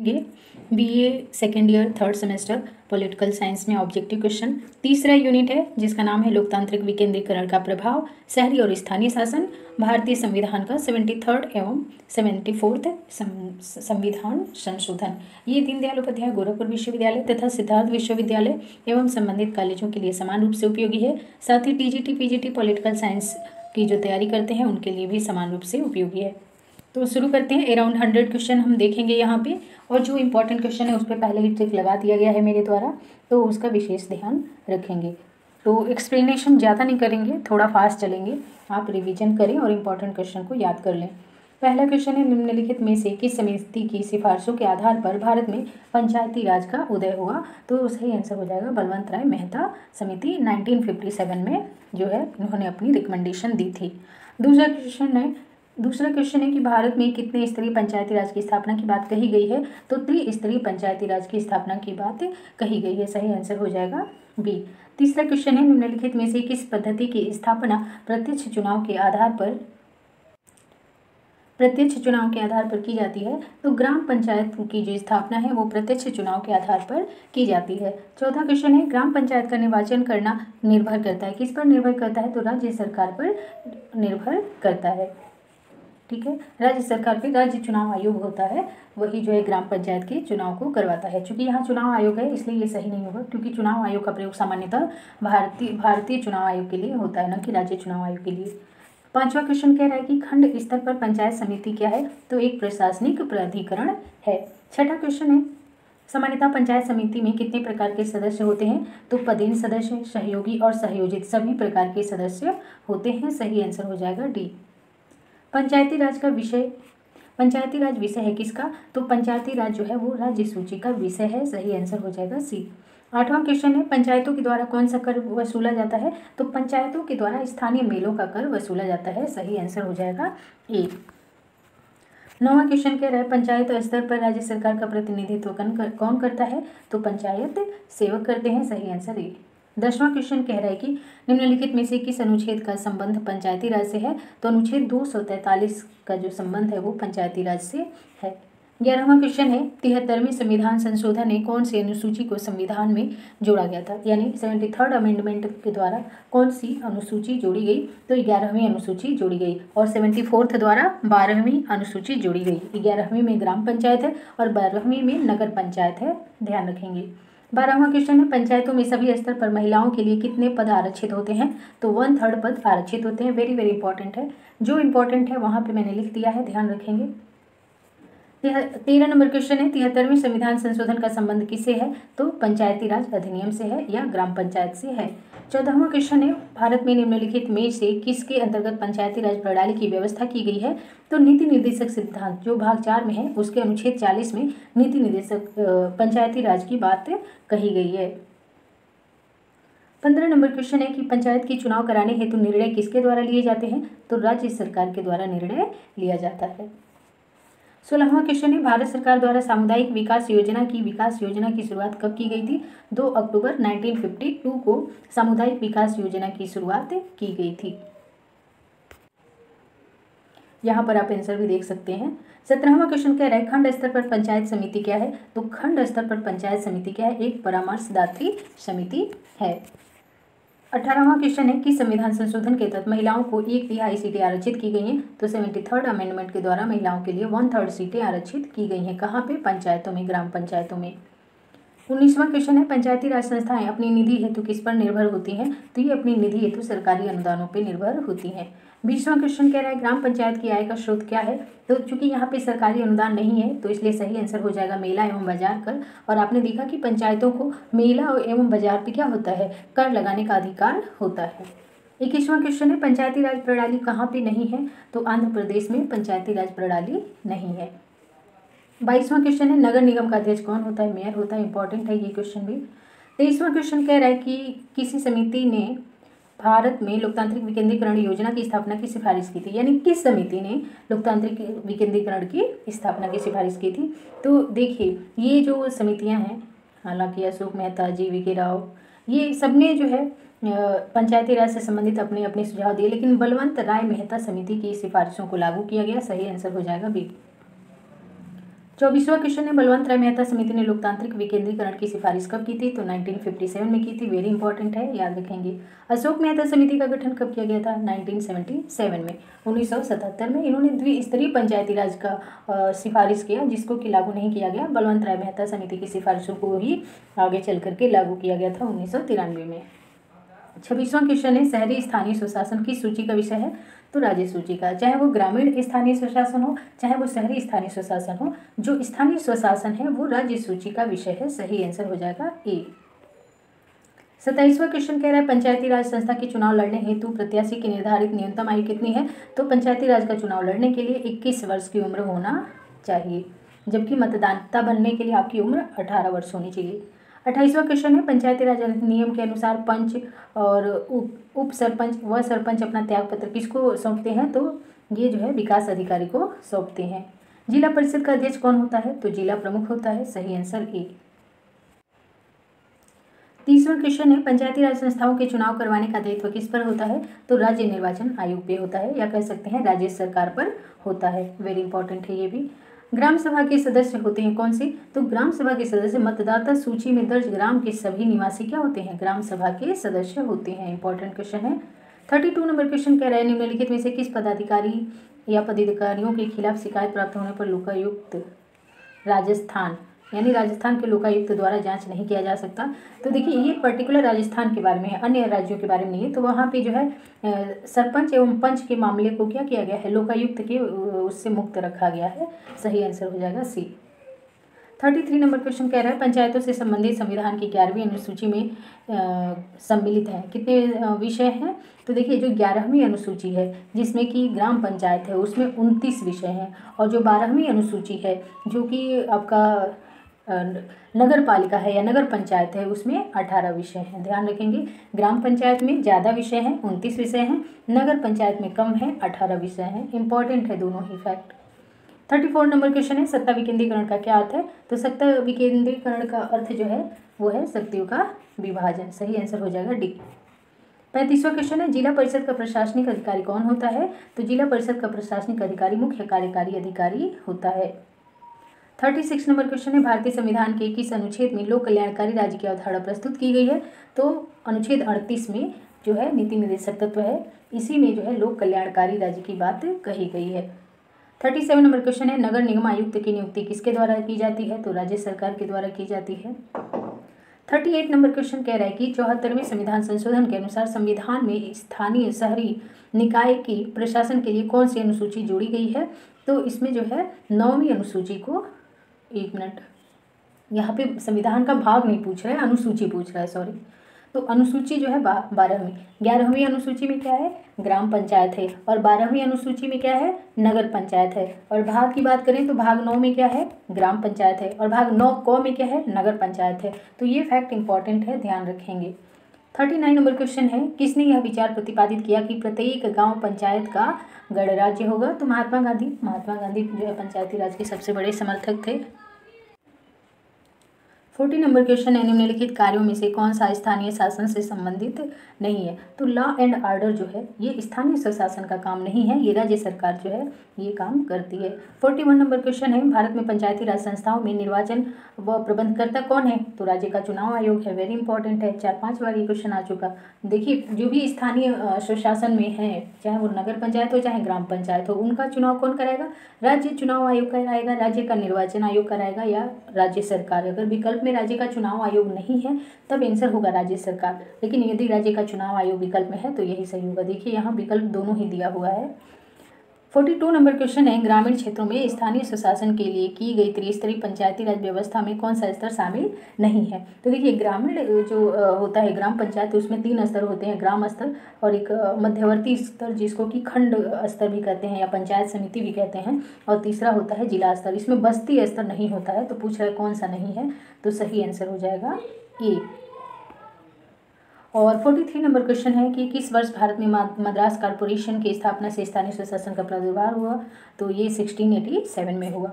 देखेंगे BA second year third semester political science में objective question. तीसरा यूनिट है जिसका नाम है लोकतांत्रिक विकेंद्रीकरण का प्रभाव, शहरी और स्थानीय शासन, भारतीय संविधान का 73 एवं 74 संविधान संशोधन। ये दीनदयाल उपाध्याय गोरखपुर विश्वविद्यालय तथा सिद्धार्थ विश्वविद्यालय एवं संबंधित कॉलेजों के लिए समान रूप से उपयोगी है। साथ ही टीजीटी पीजीटी पॉलिटिकल साइंस की जो तैयारी करते हैं उनके लिए भी समान रूप से उपयोगी है। तो शुरू करते हैं। अराउंड 100 क्वेश्चन हम देखेंगे यहाँ पे, और जो इंपॉर्टेंट क्वेश्चन है उस पर पहले ही ट्रिक लगा दिया गया है मेरे द्वारा, तो उसका विशेष ध्यान रखेंगे। तो एक्सप्लेनेशन ज़्यादा नहीं करेंगे, थोड़ा फास्ट चलेंगे, आप रिवीजन करें और इम्पॉर्टेंट क्वेश्चन को याद कर लें। पहला क्वेश्चन है, निम्नलिखित में से किस समिति की सिफारिशों के आधार पर भारत में पंचायती राज का उदय हुआ? तो सही आंसर हो जाएगा बलवंत राय मेहता समिति 1957 में जो है उन्होंने अपनी रिकमेंडेशन दी थी। दूसरा क्वेश्चन है कि भारत में कितने स्तरीय पंचायती राज की स्थापना की बात कही गई है? तो त्रिस्तरीय पंचायती राज की स्थापना की बात कही गई है। सही आंसर हो जाएगा बी। तीसरा क्वेश्चन है, निम्नलिखित में से किस पद्धति की स्थापना प्रत्यक्ष चुनाव के आधार पर की जाती है? तो ग्राम पंचायत की जो स्थापना है वो प्रत्यक्ष चुनाव के आधार पर की जाती है। चौथा क्वेश्चन है, ग्राम पंचायत का निर्वाचन करना निर्भर करता है, किस पर निर्भर करता है? तो राज्य सरकार पर निर्भर करता है। ठीक है, राज्य सरकार पे राज्य चुनाव आयोग होता है, वही जो है ग्राम पंचायत के चुनाव को करवाता है। चूंकि यहाँ चुनाव आयोग है इसलिए ये सही नहीं होगा, क्योंकि चुनाव आयोग का प्रयोग सामान्यतः भारतीय चुनाव आयोग के लिए होता है, न कि राज्य चुनाव आयोग के लिए। पांचवा क्वेश्चन कह रहा है कि खंड स्तर पर पंचायत समिति क्या है? तो एक प्रशासनिक प्राधिकरण है। छठा क्वेश्चन है, सामान्यतः पंचायत समिति में कितने प्रकार के सदस्य होते हैं? तो पदेन सदस्य, सहयोगी और सहयोजित सभी प्रकार के सदस्य होते हैं। सही आंसर हो जाएगा डी। पंचायती राज विषय है किसका? तो पंचायती राज जो है वो राज्य सूची का विषय है। सही आंसर हो जाएगा सी। आठवां क्वेश्चन है, पंचायतों के द्वारा कौन सा कर वसूला जाता है? तो पंचायतों के द्वारा स्थानीय मेलों का कर वसूला जाता है। सही आंसर हो जाएगा ए। नौवां क्वेश्चन कह रहा है, पंचायत स्तर पर राज्य सरकार का प्रतिनिधित्व कौन करता है? तो पंचायत सेवक करते हैं। सही आंसर ए। 10वां क्वेश्चन कह रहा है कि निम्नलिखित में से किस अनुच्छेद का संबंध पंचायती राज से है? तो अनुच्छेद 243 का जो संबंध है वो पंचायती राज से है। 11वां क्वेश्चन है, 73वें संविधान संशोधन ने कौन सी अनुसूची को संविधान में जोड़ा गया था? यानी 73rd अमेंडमेंट के द्वारा कौन सी अनुसूची जोड़ी गई? तो 11वीं अनुसूची जोड़ी गई, और 74th द्वारा 12वीं अनुसूची जोड़ी गई। 11वीं में ग्राम पंचायत है और 12वीं में नगर पंचायत है, ध्यान रखेंगे। 12वां क्वेश्चन है, पंचायतों में सभी स्तर पर महिलाओं के लिए कितने पद आरक्षित होते हैं? तो 1/3 पद आरक्षित होते हैं। वेरी वेरी इंपॉर्टेंट है, जो इंपॉर्टेंट है वहाँ पे मैंने लिख दिया है, ध्यान रखेंगे। 13 नंबर क्वेश्चन है, 73वें संविधान संशोधन का संबंध किससे है? तो पंचायती राज अधिनियम से है या ग्राम पंचायत से है। 14वां क्वेश्चन है, भारत में निम्नलिखित में से किसके अंतर्गत पंचायती राज प्रणाली की व्यवस्था की गई है? तो नीति निर्देशक सिद्धांत जो भाग 4 में है उसके अनुच्छेद 40 में नीति निर्देशक पंचायती राज की बात कही गई है। 15 नंबर क्वेश्चन है कि पंचायत की चुनाव कराने हेतु निर्णय किसके द्वारा लिए जाते हैं? तो राज्य सरकार के द्वारा निर्णय लिया जाता है। 16वां क्वेश्चन है, भारत सरकार द्वारा सामुदायिक विकास योजना की शुरुआत कब की गई थी? 2 अक्टूबर 1952 को सामुदायिक विकास योजना की शुरुआत की गई थी। यहाँ पर आप आंसर भी देख सकते हैं। 17वां क्वेश्चन कह रहा है, खंड स्तर पर पंचायत समिति क्या है? तो खंड स्तर पर पंचायत समिति क्या है? एक परामर्शदात्री समिति है। 18वां क्वेश्चन है कि संविधान संशोधन के तहत महिलाओं को 1/3 सीटें आरक्षित की गई हैं। तो 73rd अमेंडमेंट के द्वारा महिलाओं के लिए 1/3 सीटें आरक्षित की गई हैं। कहाँ पे? पंचायतों में, ग्राम पंचायतों में। 19वां क्वेश्चन है, पंचायती राज संस्थाएं अपनी निधि हेतु किस पर निर्भर होती हैं? तो ये अपनी निधि हेतु सरकारी अनुदानों पर निर्भर होती हैं। 20वां क्वेश्चन कह रहा है, ग्राम पंचायत की आय का स्रोत क्या है? तो चूंकि यहाँ पे सरकारी अनुदान नहीं है तो इसलिए सही आंसर हो जाएगा मेला एवं बाजार कर। और आपने देखा कि पंचायतों को मेला एवं बाजार पे क्या होता है? कर लगाने का अधिकार होता है। 21वां क्वेश्चन है, पंचायती राज प्रणाली कहाँ पे नहीं है? तो आंध्र प्रदेश में पंचायती राज प्रणाली नहीं है। 22वां क्वेश्चन है, नगर निगम का अध्यक्ष कौन होता है? मेयर होता है। इंपॉर्टेंट है ये क्वेश्चन भी। 23वां क्वेश्चन कह रहा है कि किसी समिति ने भारत में लोकतांत्रिक विकेंद्रीकरण योजना की स्थापना की सिफारिश की थी, यानी किस समिति ने लोकतांत्रिक विकेंद्रीकरण की स्थापना की सिफारिश की थी? तो देखिए ये जो समितियां हैं, हालांकि अशोक मेहता, GV राव, ये सबने जो है पंचायती राज से संबंधित अपने अपने सुझाव दिए, लेकिन बलवंत राय मेहता समिति की सिफारिशों को लागू किया गया। सही आंसर हो जाएगा बी। 24वां क्वेश्चन है, बलवंत राय मेहता समिति ने लोकतांत्रिक विकेंद्रीकरण की सिफारिश कब की थी? तो 1957 में की थी। वेरी इंपॉर्टेंट है, याद रखेंगे। अशोक मेहता समिति का गठन कब किया गया था? 1977 में। 1977 में इन्होंने द्विस्तरीय पंचायती राज का सिफारिश किया, जिसको कि लागू नहीं किया गया। बलवंत राय मेहता समिति की सिफारिशों को ही आगे चल करके लागू किया गया था 1993 में। 26वां क्वेश्चन है, शहरी स्थानीय स्वशासन की सूची का विषय है? तो राज्य सूची का। चाहे वो ग्रामीण स्थानीय स्वशासन हो, चाहे वो शहरी स्थानीय स्वशासन हो, जो स्थानीय स्वशासन है वो राज्य सूची का विषय है। सही आंसर हो जाएगा ए। 27वां क्वेश्चन कह रहा है, पंचायती राज संस्था के चुनाव लड़ने हेतु प्रत्याशी की निर्धारित न्यूनतम आयु कितनी है? तो पंचायती राज का चुनाव लड़ने के लिए 21 वर्ष की उम्र होना चाहिए, जबकि मतदाता बनने के लिए आपकी उम्र 18 वर्ष होनी चाहिए। 28वां क्वेश्चन है, पंचायती राज अधिनियम के अनुसार पंच और उप सरपंच व सरपंच अपना त्यागपत्र किसको सौंपते हैं? तो ये जो है विकास अधिकारी को सौंपते हैं। जिला परिषद का अध्यक्ष कौन होता है? तो जिला प्रमुख होता है। सही आंसर ए। 30वां क्वेश्चन है, पंचायती राज संस्थाओं के चुनाव करवाने का दायित्व किस पर होता है? तो राज्य निर्वाचन आयोग पे होता है, या कह सकते हैं राज्य सरकार पर होता है। वेरी इंपॉर्टेंट है ये भी। ग्राम सभा के सदस्य होते हैं कौन से? तो ग्राम सभा के सदस्य मतदाता सूची में दर्ज ग्राम के सभी निवासी क्या होते हैं? ग्राम सभा के सदस्य होते हैं। इंपॉर्टेंट क्वेश्चन है। 32 नंबर क्वेश्चन कह रहा है, निम्नलिखित में से किस पदाधिकारी या पदाधिकारियों के खिलाफ शिकायत प्राप्त होने पर लोकायुक्त राजस्थान यानी राजस्थान के लोकायुक्त द्वारा जांच नहीं किया जा सकता? तो देखिए, ये पर्टिकुलर राजस्थान के बारे में है, अन्य राज्यों के बारे में नहीं है। तो वहाँ पे जो है सरपंच एवं पंच के मामले को क्या किया गया है? लोकायुक्त के उससे मुक्त रखा गया है। सही आंसर हो जाएगा सी। 33 नंबर क्वेश्चन कह रहा है, पंचायतों से संबंधित संविधान की 11वीं अनुसूची में सम्मिलित है कितने विषय हैं? तो देखिए, जो 11वीं अनुसूची है जिसमें कि ग्राम पंचायत है उसमें 29 विषय हैं, और जो 12वीं अनुसूची है जो कि आपका नगर पालिका है या नगर पंचायत है उसमें 18 विषय हैं। ध्यान रखेंगे, ग्राम पंचायत में ज़्यादा विषय हैं, 29 विषय हैं, नगर पंचायत में कम है, 18 विषय हैं। इंपॉर्टेंट है दोनों ही फैक्ट। 34 नंबर क्वेश्चन है, सत्ता विकेंद्रीकरण का क्या अर्थ है? तो सत्ता विकेंद्रीकरण का अर्थ जो है वो है शक्तियों का विभाजन। सही आंसर हो जाएगा डी। 35वां क्वेश्चन है, जिला परिषद का प्रशासनिक अधिकारी कौन होता है? तो जिला परिषद का प्रशासनिक अधिकारी मुख्य कार्यकारी अधिकारी होता है। 36 नंबर क्वेश्चन है, भारतीय संविधान के किस अनुच्छेद में लोक कल्याणकारी राज्य की अवधारणा प्रस्तुत की गई है? तो अनुच्छेद 38 में जो है नीति निर्देशक तत्व है, इसी में जो है लोक कल्याणकारी राज्य की बात कही गई है। 37 नंबर क्वेश्चन है, नगर निगम आयुक्त की नियुक्ति किसके द्वारा की जाती है? तो राज्य सरकार के द्वारा की जाती है। 38 नंबर क्वेश्चन कह रहा है कि 74वें संविधान संशोधन के अनुसार संविधान में स्थानीय शहरी निकाय की प्रशासन के लिए कौन सी अनुसूची जोड़ी गई है? तो इसमें जो है 9वीं अनुसूची को, एक मिनट, यहाँ पे संविधान का भाग नहीं पूछ रहा है, अनुसूची पूछ रहा है, सॉरी। तो अनुसूची जो है 12वीं, 11वीं अनुसूची में क्या है? ग्राम पंचायत है, और 12वीं अनुसूची में क्या है? नगर पंचायत है। और भाग की बात करें तो भाग 9 में क्या है? ग्राम पंचायत है, और भाग 9 क में क्या है? नगर पंचायत है। तो ये फैक्ट इंपॉर्टेंट है, ध्यान रखेंगे। 39 नंबर क्वेश्चन है, किसने यह विचार प्रतिपादित किया कि प्रत्येक गाँव पंचायत का गणराज्य होगा? तो महात्मा गांधी। महात्मा गांधी जो है पंचायती राज के सबसे बड़े समर्थक थे। 40 नंबर क्वेश्चन है, निम्नलिखित कार्यों में से कौन सा स्थानीय शासन से संबंधित नहीं है? तो लॉ एंड ऑर्डर जो है ये स्थानीय स्वशासन का काम नहीं है, ये राज्य सरकार जो है ये काम करती है। 41 नंबर क्वेश्चन है, भारत में पंचायती राज संस्थाओं में निर्वाचन व प्रबंधकर्ता कौन है? तो राज्य का चुनाव आयोग है। वेरी इंपॉर्टेंट है, 4-5 बार ये क्वेश्चन आ चुका। देखिए, जो भी स्थानीय स्वशासन में है, चाहे वो नगर पंचायत हो चाहे ग्राम पंचायत हो, उनका चुनाव कौन कराएगा? राज्य चुनाव आयोग कराएगा, राज्य का निर्वाचन आयोग कराएगा, या राज्य सरकार। अगर विकल्प में राज्य का चुनाव आयोग नहीं है तब आंसर होगा राज्य सरकार, लेकिन यदि राज्य का चुनाव आयोग विकल्प में है तो यही सही होगा। देखिए, यहाँ विकल्प दोनों ही दिया हुआ है। 42 नंबर क्वेश्चन है, ग्रामीण क्षेत्रों में स्थानीय स्वशासन के लिए की गई त्रिस्तरीय पंचायती राज व्यवस्था में कौन सा स्तर शामिल नहीं है? तो देखिए, ग्रामीण जो होता है ग्राम पंचायत, उसमें 3 स्तर होते हैं, ग्राम स्तर और एक मध्यवर्ती स्तर जिसको कि खंड स्तर भी कहते हैं या पंचायत समिति भी कहते हैं, और तीसरा होता है जिला स्तर। इसमें बस्ती स्तर नहीं होता है, तो पूछ रहा है कौन सा नहीं है? तो सही आंसर हो जाएगा ए। और 43 नंबर क्वेश्चन है कि किस वर्ष भारत में मद्रास कॉर्पोरेशन की स्थापना से स्थानीय स्वशासन का प्रादुर्भाव हुआ? तो ये 1687 में हुआ।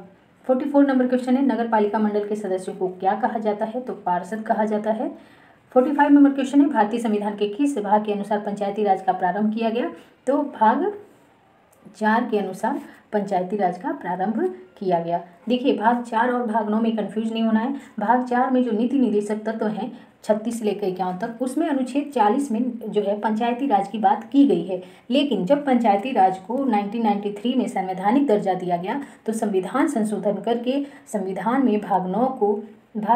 44 नंबर क्वेश्चन है, नगर पालिका मंडल के सदस्यों को क्या कहा जाता है? तो पार्षद कहा जाता है। 45 नंबर क्वेश्चन है, भारतीय संविधान के किस भाग के अनुसार पंचायती राज का प्रारंभ किया गया? तो भाग 4 के अनुसार पंचायती राज का प्रारंभ किया गया। देखिए भाग 4 और भाग 9 में कंफ्यूज नहीं होना है। भाग 4 में जो नीति निदेशक तत्व हैं 36 से लेकर 51 तक, उसमें अनुच्छेद 40 में जो है पंचायती राज की बात की गई है। लेकिन जब पंचायती राज को 1993 में संवैधानिक दर्जा दिया गया तो संविधान संशोधन करके संविधान में भाग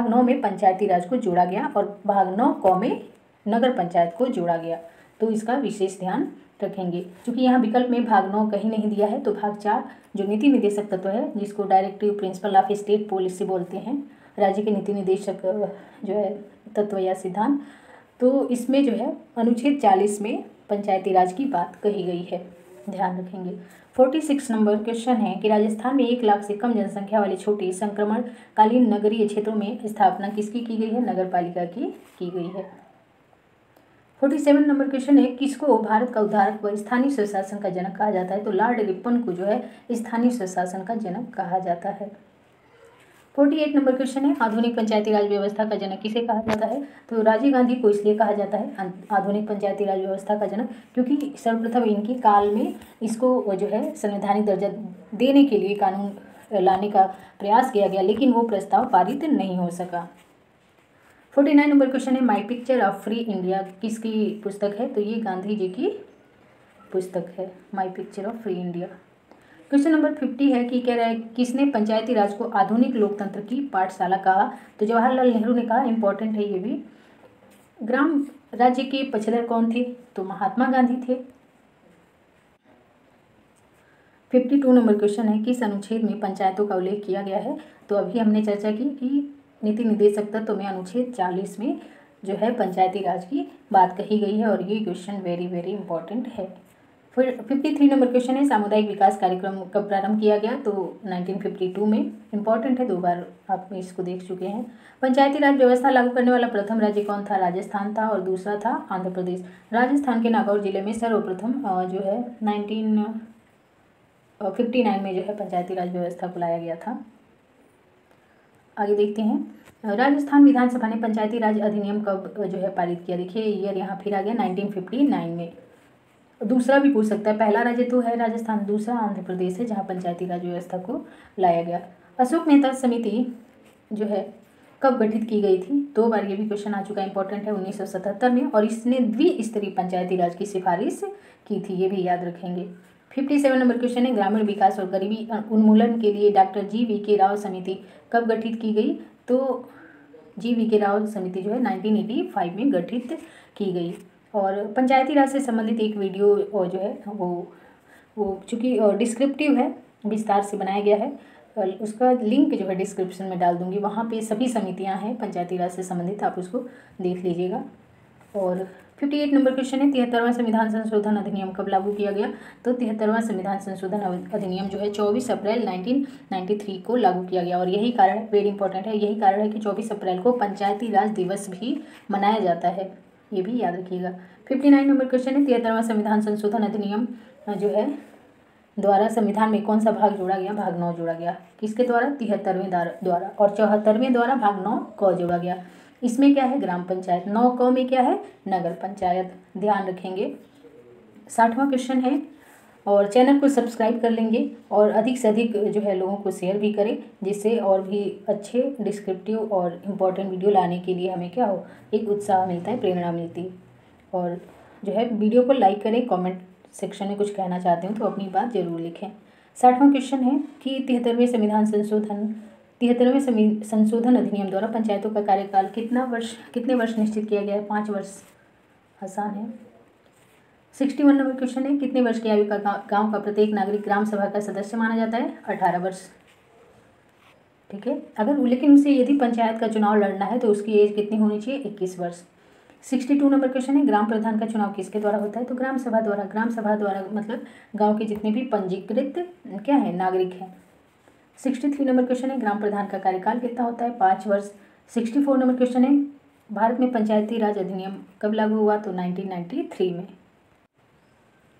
9 में पंचायती राज को जोड़ा गया और भाग 9 क में नगर पंचायत को जोड़ा गया। तो इसका विशेष ध्यान रखेंगे। क्योंकि यहाँ विकल्प में भाग 9 कहीं नहीं दिया है, तो भाग 4 जो नीति निदेशक तत्व है, जिसको directive principle of state policy बोलते हैं, राज्य के नीति निदेशक जो है तत्व या सिद्धांत, तो इसमें जो है अनुच्छेद 40 में पंचायती राज की बात कही गई है, ध्यान रखेंगे। 46 नंबर क्वेश्चन है कि राजस्थान में 1 लाख से कम जनसंख्या वाले छोटे संक्रमणकालीन नगरीय क्षेत्रों में स्थापना किसकी की गई है? नगर पालिका की गई है। 47 नंबर क्वेश्चन है किसको भारत का उद्धारक व स्थानीय स्वशासन का जनक कहा जाता है? तो लॉर्ड रिपन को जो है स्थानीय स्वशासन का जनक कहा जाता है। 48 नंबर क्वेश्चन है आधुनिक पंचायती राज व्यवस्था का जनक किसे कहा जाता है? तो राजीव गांधी को इसलिए कहा जाता है आधुनिक पंचायती राज व्यवस्था का जनक, क्योंकि सर्वप्रथम इनके काल में इसको जो है संवैधानिक दर्जा देने के लिए कानून लाने का प्रयास किया गया, लेकिन वो प्रस्ताव पारित नहीं हो सका। 49 नंबर क्वेश्चन है my picture of free India किसकी पुस्तक है? तो ये गांधी जी की पुस्तक है, my picture of free India. Question number 50 है कि कह रहा है किसने पंचायती राज को आधुनिक लोकतंत्र की पाठशाला कहा? तो जवाहरलाल नेहरू ने कहा, इंपॉर्टेंट है ये भी। ग्राम राज्य के पचलर कौन थे? तो महात्मा गांधी थे। 52 नंबर क्वेश्चन है किस अनुच्छेद में पंचायतों का उल्लेख किया गया है? तो अभी हमने चर्चा की कि नीति निदेशक तत्व में अनुच्छेद 40 में जो है पंचायती राज की बात कही गई है और ये क्वेश्चन वेरी वेरी इंपॉर्टेंट है। फिर 53 नंबर क्वेश्चन है सामुदायिक विकास कार्यक्रम कब प्रारंभ किया गया? तो 1952 में। इंपॉर्टेंट है, 2 बार आप इसको देख चुके हैं। पंचायती राज व्यवस्था लागू करने वाला प्रथम राज्य कौन था? राजस्थान था और दूसरा था आंध्र प्रदेश। राजस्थान के नागौर जिले में सर्वप्रथम जो है 1959 में जो है पंचायती राज व्यवस्था को लाया गया था। आगे देखते हैं राजस्थान विधानसभा ने पंचायती राज अधिनियम कब जो है पारित किया? देखिए ईयर यहाँ फिर आ गया 1959 में। दूसरा भी पूछ सकता है, पहला राज्य तो है राजस्थान, दूसरा आंध्र प्रदेश है जहाँ पंचायती राज व्यवस्था को लाया गया। अशोक मेहता समिति जो है कब गठित की गई थी? 2 बार ये भी क्वेश्चन आ चुका है, इंपॉर्टेंट है, 1977 में, और इसने द्विस्तरीय पंचायती राज की सिफारिश की थी, ये भी याद रखेंगे। 57 नंबर क्वेश्चन है ग्रामीण विकास और गरीबी उन्मूलन के लिए डॉक्टर GV.K. राव समिति कब गठित की गई? तो GV.K. राव समिति जो है 1985 में गठित की गई। और पंचायती राज से संबंधित एक वीडियो जो है वो चूँकि डिस्क्रिप्टिव है, विस्तार से बनाया गया है, उसका लिंक जो है डिस्क्रिप्शन में डाल दूंगी, वहाँ पे सभी समितियाँ हैं पंचायती राज से संबंधित, आप उसको देख लीजिएगा। और 58 नंबर क्वेश्चन है 73वां संविधान संशोधन अधिनियम कब लागू किया गया? तो 73वां संविधान संशोधन अधिनियम जो है 24 अप्रैल 1993 को लागू किया गया। और यही कारण, वेरी इंपॉर्टेंट है, यही कारण है कि 24 अप्रैल को पंचायती राज दिवस भी मनाया जाता है, ये भी याद रखिएगा। 59 नंबर क्वेश्चन है 73वां संविधान संशोधन अधिनियम जो है द्वारा संविधान में कौन सा भाग जोड़ा गया? भाग 9 जोड़ा गया। किसके द्वारा? 73वें द्वारा। और 74वें द्वारा भाग 9 क जोड़ा गया। इसमें क्या है? ग्राम पंचायत। 9 क में क्या है? नगर पंचायत, ध्यान रखेंगे। 60वां क्वेश्चन है, और चैनल को सब्सक्राइब कर लेंगे और अधिक से अधिक जो है लोगों को शेयर भी करें, जिससे और भी अच्छे डिस्क्रिप्टिव और इम्पोर्टेंट वीडियो लाने के लिए हमें क्या हो, एक उत्साह मिलता है, प्रेरणा मिलती है। और जो है वीडियो को लाइक करें, कमेंट सेक्शन में कुछ कहना चाहते हो तो अपनी बात जरूर लिखें। 60वां क्वेश्चन है कि 73वें संशोधन अधिनियम द्वारा पंचायतों का कार्यकाल कितने वर्ष निश्चित किया गया है? 5 वर्ष, आसान है। 61 नंबर क्वेश्चन है कितने वर्ष की आयु का गांव का प्रत्येक नागरिक ग्राम सभा का सदस्य माना जाता है? 18 वर्ष, ठीक है। अगर लेकिन उसे यदि पंचायत का चुनाव लड़ना है तो उसकी एज कितनी होनी चाहिए? 21 वर्ष। 62 नंबर क्वेश्चन है ग्राम प्रधान का चुनाव किसके द्वारा होता है? तो ग्राम सभा द्वारा। ग्राम सभा द्वारा मतलब गांव के जितने भी पंजीकृत क्या है, नागरिक हैं। 63 नंबर क्वेश्चन है ग्राम प्रधान का कार्यकाल कितना होता है? 5 वर्ष। 64 नंबर क्वेश्चन है भारत में पंचायती राज अधिनियम कब लागू हुआ? तो 1993 में,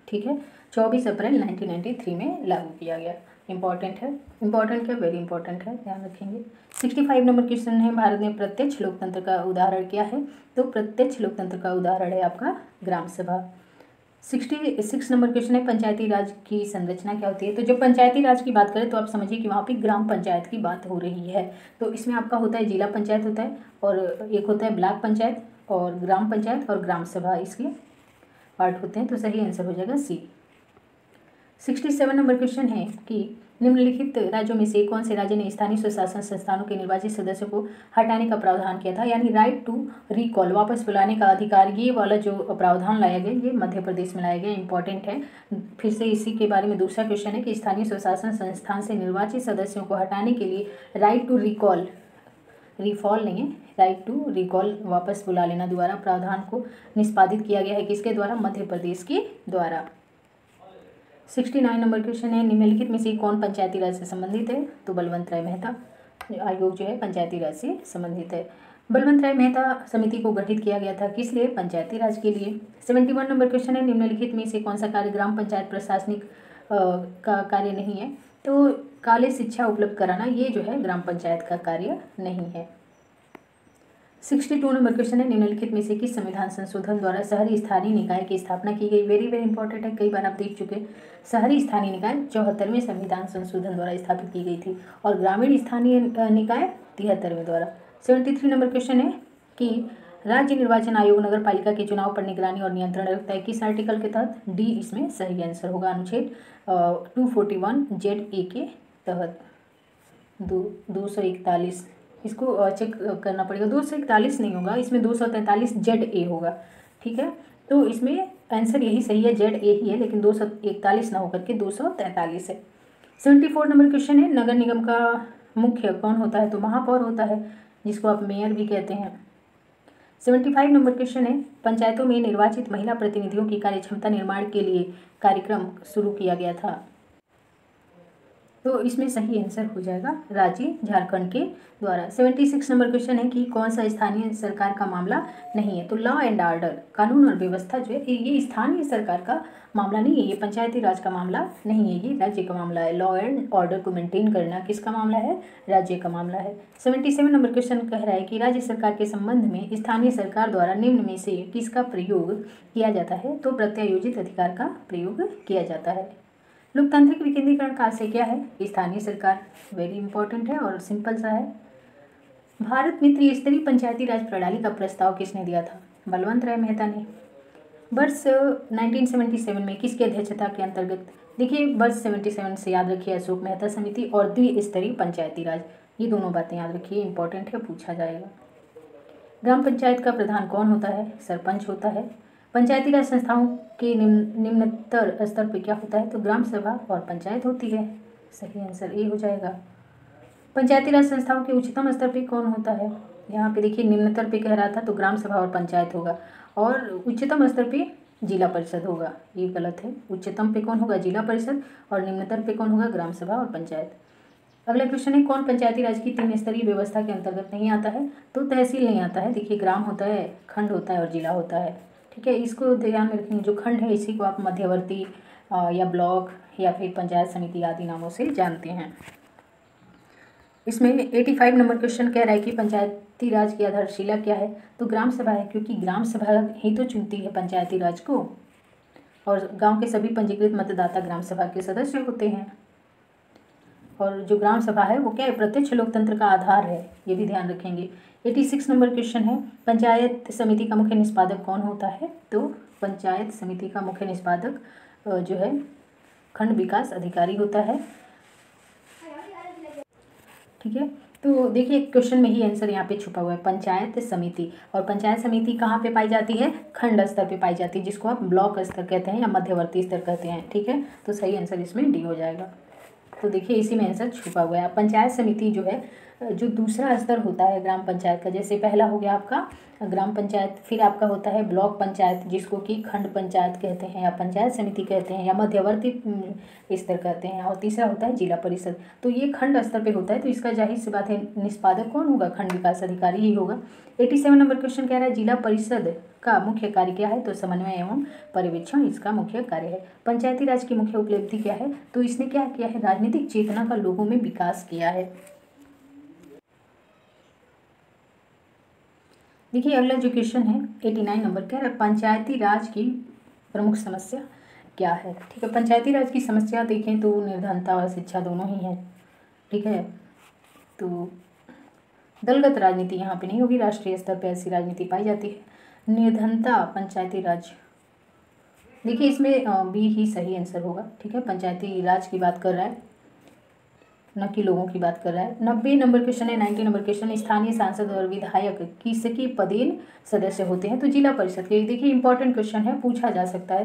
ठीक है, 24 अप्रैल 1993 में लागू किया गया। इंपॉर्टेंट है, इंपॉर्टेंट क्या, वेरी इंपॉर्टेंट है, ध्यान रखेंगे। 65 नंबर क्वेश्चन है भारत में प्रत्यक्ष लोकतंत्र का उदाहरण क्या है? तो प्रत्यक्ष लोकतंत्र का उदाहरण है आपका ग्राम सभा। 66 नंबर क्वेश्चन है, पंचायती राज की संरचना क्या होती है। तो जब पंचायती राज की बात करें तो आप समझिए कि वहाँ पे ग्राम पंचायत की बात हो रही है। तो इसमें आपका होता है जिला पंचायत होता है, और एक होता है ब्लॉक पंचायत, और ग्राम पंचायत और ग्राम सभा इसके पार्ट होते हैं। तो सही आंसर हो जाएगा सी। 67 नंबर क्वेश्चन है कि निम्नलिखित राज्यों में से कौन से राज्य ने स्थानीय स्वशासन संस्थानों के निर्वाचित सदस्यों को हटाने का प्रावधान किया था, यानी राइट टू रिकॉल, वापस बुलाने का अधिकार, ये वाला जो प्रावधान लाया गया ये मध्य प्रदेश में लाया गया, इंपॉर्टेंट है। फिर से इसी के बारे में दूसरा क्वेश्चन है कि स्थानीय स्वशासन संस्थान से निर्वाचित सदस्यों को हटाने के लिए राइट टू रिकॉल, रिफॉल नहीं है, राइट टू रिकॉल, वापस बुला लेना द्वारा प्रावधान को निष्पादित किया गया है, किसके द्वारा, मध्य प्रदेश के द्वारा। 69 नंबर क्वेश्चन है, निम्नलिखित में से कौन पंचायती राज से संबंधित है। तो बलवंत राय मेहता आयोग जो है पंचायती राज से संबंधित है। बलवंत राय मेहता समिति को गठित किया गया था, किस लिए, पंचायती राज के लिए। 71 नंबर क्वेश्चन है, निम्नलिखित में से कौन सा कार्य ग्राम पंचायत प्रशासनिक का कार्य नहीं है। तो काले शिक्षा उपलब्ध कराना ये जो है ग्राम पंचायत का कार्य नहीं है। 62 नंबर क्वेश्चन है, निम्नलिखित में से किस संविधान संशोधन द्वारा शहरी स्थानीय निकाय की स्थापना की गई। वेरी वेरी इंपॉर्टेंट है, कई बार आप देख चुके। शहरी स्थानीय निकाय 74वें संविधान संशोधन द्वारा स्थापित की गई थी, और ग्रामीण स्थानीय निकाय 73वें द्वारा। 73 नंबर क्वेश्चन है कि राज्य निर्वाचन आयोग नगर पालिका के चुनाव पर निगरानी और नियंत्रण रखता है, किस आर्टिकल के तहत। डी इसमें सही आंसर होगा, अनुच्छेद 241 के तहत। 241 इसको चेक करना पड़ेगा, 241 नहीं होगा, इसमें 243 होगा, ठीक है। तो इसमें आंसर यही सही है, ZA ही है, लेकिन 241 ना होकर के 243 है। 74 नंबर क्वेश्चन है, नगर निगम का मुख्य कौन होता है। तो महापौर होता है, जिसको आप मेयर भी कहते हैं। 75 नंबर क्वेश्चन है, पंचायतों में निर्वाचित महिला प्रतिनिधियों की कार्यक्षमता निर्माण के लिए कार्यक्रम शुरू किया गया था। तो इसमें सही आंसर हो जाएगा राज्य झारखंड के द्वारा। 76 नंबर क्वेश्चन है कि कौन सा स्थानीय सरकार का मामला नहीं है। तो लॉ एंड ऑर्डर, कानून और व्यवस्था जो है ये स्थानीय सरकार का मामला नहीं है, ये पंचायती राज का मामला नहीं है, ये राज्य का मामला है। लॉ एंड ऑर्डर को मेंटेन करना किसका मामला है, राज्य का मामला है। 77 नंबर क्वेश्चन कह रहा है कि राज्य सरकार के संबंध में स्थानीय सरकार द्वारा निम्न में से किसका प्रयोग किया जाता है। तो प्रत्यायोजित अधिकार का प्रयोग किया जाता है। लोकतांत्रिक विकेंद्रीकरण का आशय क्या है, स्थानीय सरकार, वेरी इंपॉर्टेंट है और सिंपल सा है। भारत में त्रिस्तरीय पंचायती राज प्रणाली का प्रस्ताव किसने दिया था। बलवंत राय मेहता ने। वर्ष 1977 में किसकी अध्यक्षता के अंतर्गत। देखिए वर्ष 77 से याद रखिए अशोक मेहता समिति और द्विस्तरीय पंचायती राज, ये दोनों बातें याद रखिए, इंपॉर्टेंट है, पूछा जाएगा। ग्राम पंचायत का प्रधान कौन होता है, सरपंच होता है। पंचायती राज संस्थाओं के निम्नतर स्तर पर क्या होता है। तो ग्राम सभा और पंचायत होती है, सही आंसर ए हो जाएगा। पंचायती राज संस्थाओं के उच्चतम स्तर पे कौन होता है। यहाँ पे देखिए निम्नतर पे कह रहा था तो ग्राम सभा और पंचायत होगा, और उच्चतम स्तर पे जिला परिषद होगा, ये गलत है। उच्चतम पे कौन होगा, जिला परिषद, और निम्नतर पे कौन होगा, ग्राम सभा और पंचायत। अगला क्वेश्चन है, कौन पंचायती राज की 3 स्तरीय व्यवस्था के अंतर्गत नहीं आता है। तो तहसील नहीं आता है। देखिए ग्राम होता है, खंड होता है और जिला होता है, ठीक है, इसको ध्यान में रखेंगे। जो खंड है इसी को आप मध्यवर्ती या ब्लॉक या फिर पंचायत समिति आदि नामों से जानते हैं। इसमें 85 नंबर क्वेश्चन कह रहा है कि पंचायती राज की आधारशिला क्या है। तो ग्राम सभा है, क्योंकि ग्राम सभा ही तो चुनती है पंचायती राज को, और गांव के सभी पंजीकृत मतदाता ग्राम सभा के सदस्य होते हैं। और जो ग्राम सभा है वो क्या है, प्रत्यक्ष लोकतंत्र का आधार है, ये भी ध्यान रखेंगे। 86 नंबर क्वेश्चन है, पंचायत समिति का मुख्य निष्पादक कौन होता है। तो पंचायत समिति का मुख्य निष्पादक जो है खंड विकास अधिकारी होता है, ठीक है। तो देखिए क्वेश्चन में ही आंसर यहाँ पे छुपा हुआ है, पंचायत समिति। और पंचायत समिति कहाँ पे पाई जाती है, खंड स्तर पे पाई जाती है, जिसको आप ब्लॉक स्तर कहते हैं या मध्यवर्ती स्तर कहते हैं, ठीक है। तो सही आंसर इसमें डी हो जाएगा। तो देखिए इसी में आंसर छुपा हुआ है। पंचायत समिति जो है, जो दूसरा स्तर होता है ग्राम पंचायत का, जैसे पहला हो गया आपका ग्राम पंचायत, फिर आपका होता है ब्लॉक पंचायत, जिसको कि खंड पंचायत कहते हैं या पंचायत समिति कहते हैं या मध्यवर्ती स्तर कहते हैं, और तीसरा होता है जिला परिषद। तो ये खंड स्तर पे होता है, तो इसका जाहिर सी बात है निष्पादक कौन होगा, खंड विकास अधिकारी ही होगा। 87 नंबर क्वेश्चन कह रहा है, जिला परिषद का मुख्य कार्य क्या है। तो समन्वय एवं पर्यवेक्षण इसका मुख्य कार्य है। पंचायती राज की मुख्य उपलब्धि क्या है। तो इसने क्या किया है, राजनीतिक चेतना का लोगों में विकास किया है। देखिए अगला जो क्वेश्चन है 89 नंबर कह रहा है, पंचायती राज की प्रमुख समस्या क्या है। ठीक है, पंचायती राज की समस्या देखें तो निर्धनता और शिक्षा दोनों ही है। ठीक है, तो दलगत राजनीति यहाँ पे नहीं होगी, राष्ट्रीय स्तर पर ऐसी राजनीति पाई जाती है। निर्धनता पंचायती राज, देखिए इसमें बी ही सही आंसर होगा। ठीक है, पंचायती राज की बात कर रहा है, न कि लोगों की बात कर रहा है। 90 नंबर क्वेश्चन है, 90 नंबर क्वेश्चन, स्थानीय सांसद और विधायक किसके पदेन सदस्य होते हैं, तो जिला परिषद के। देखिए इंपॉर्टेंट क्वेश्चन है, पूछा जा सकता है,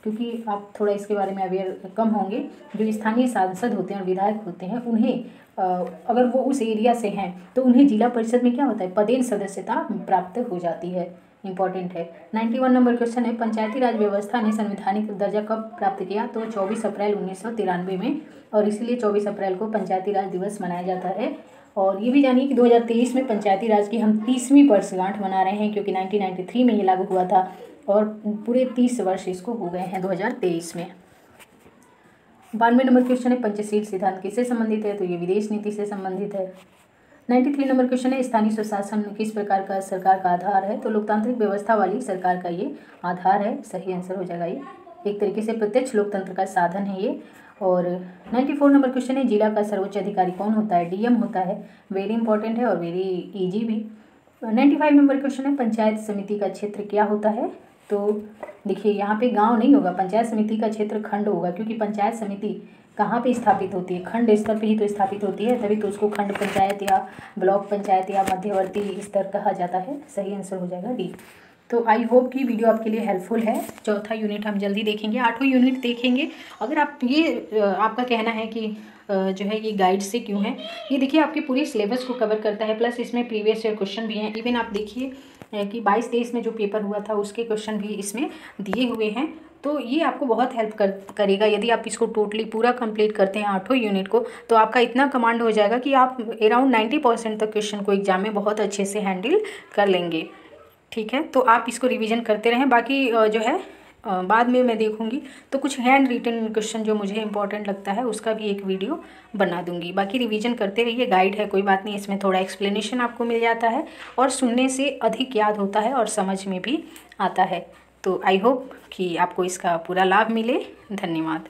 क्योंकि आप थोड़ा इसके बारे में अवेयर कम होंगे। जो स्थानीय सांसद होते हैं और विधायक होते हैं, उन्हें अगर वो उस एरिया से हैं तो उन्हें जिला परिषद में क्या होता है, पदेन सदस्यता प्राप्त हो जाती है। इंपॉर्टेंट है। 91 नंबर क्वेश्चन है, पंचायती राज व्यवस्था ने संवैधानिक दर्जा कब प्राप्त किया, तो 24 अप्रैल 1993 में, और इसीलिए 24 अप्रैल को पंचायती राज दिवस मनाया जाता है। और ये भी जानिए कि 2023 में पंचायती राज की हम 30वीं वर्षगांठ मना रहे हैं, क्योंकि 1993 में ये लागू हुआ था और पूरे 30 वर्ष इसको हो गए हैं 2023 में। 92 नंबर क्वेश्चन है, पंचशील सिद्धांत किससे संबंधित है, तो ये विदेश नीति से संबंधित है। 93 नंबर क्वेश्चन है, स्थानीय स्वशासन किस प्रकार का सरकार का आधार है, तो लोकतांत्रिक व्यवस्था वाली सरकार का ये आधार है। सही आंसर हो जाएगा ये, एक तरीके से प्रत्यक्ष लोकतंत्र का साधन है ये। और 94 नंबर क्वेश्चन है, जिला का सर्वोच्च अधिकारी कौन होता है, डीएम होता है। वेरी इंपॉर्टेंट है और वेरी इजी भी। 95 नंबर क्वेश्चन है, पंचायत समिति का क्षेत्र क्या होता है, तो देखिए यहाँ पे गांव नहीं होगा, पंचायत समिति का क्षेत्र खंड होगा, क्योंकि पंचायत समिति कहाँ पे स्थापित होती है, खंड स्तर पे ही तो स्थापित होती है, तभी तो उसको खंड पंचायत या ब्लॉक पंचायत या मध्यवर्ती स्तर कहा जाता है। सही आंसर हो जाएगा डी। तो आई होप कि वीडियो आपके लिए हेल्पफुल है। चौथा यूनिट हम जल्दी देखेंगे, 8वां यूनिट देखेंगे। अगर आप ये आपका कहना है कि जो है ये गाइड से क्यों है, ये देखिए आपके पूरे सिलेबस को कवर करता है, प्लस इसमें प्रीवियस ईयर क्वेश्चन भी हैं। इवन आप देखिए कि 22-23 में जो पेपर हुआ था उसके क्वेश्चन भी इसमें दिए हुए हैं, तो ये आपको बहुत हेल्प करेगा। यदि आप इसको टोटली पूरा कंप्लीट करते हैं 8वां यूनिट को, तो आपका इतना कमांड हो जाएगा कि आप अराउंड 90% तक क्वेश्चन को एग्जाम में बहुत अच्छे से हैंडल कर लेंगे। ठीक है, तो आप इसको रिवीजन करते रहें। बाकी जो है बाद में मैं देखूंगी तो कुछ हैंड रिटन क्वेश्चन जो मुझे इंपॉर्टेंट लगता है उसका भी एक वीडियो बना दूंगी। बाकी रिवीजन करते रहिए, गाइड है कोई बात नहीं, इसमें थोड़ा एक्सप्लेनेशन आपको मिल जाता है और सुनने से अधिक याद होता है और समझ में भी आता है। तो आई होप कि आपको इसका पूरा लाभ मिले। धन्यवाद।